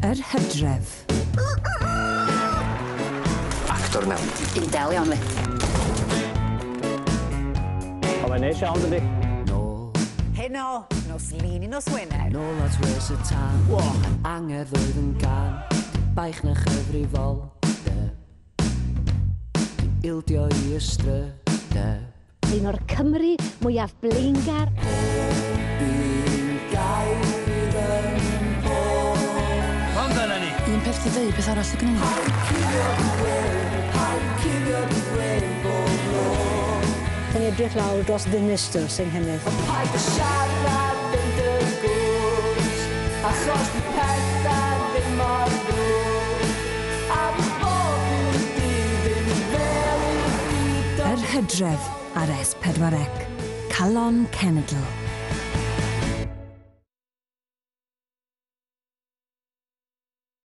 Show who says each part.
Speaker 1: Yr Hydref.
Speaker 2: Actor mewn.
Speaker 3: Dim del iawn fi.
Speaker 4: O, mae'n neis iawn, dydi?
Speaker 5: Heno, nos lun i nos Wener.
Speaker 6: Nôl at wes y tan, angerddwydd yn gan, baich na chyfrifol, ildio i ystrydeb.
Speaker 7: Un o'r Cymru mwyaf blaengar.
Speaker 6: Un gair yn bod.
Speaker 4: Mam dyna ni.
Speaker 3: Un peth ti dweud, beth arall sy'n gwneud?
Speaker 7: Yn edrych lawr dros ddinistr sy'n hynnydd.
Speaker 6: Paid y siarad yn dy gwrs, achos di pethau ddim mor drwg. A bob un dydd yn fel i gyd.
Speaker 1: Yr Hydref ar S4C. Calon Cenedl.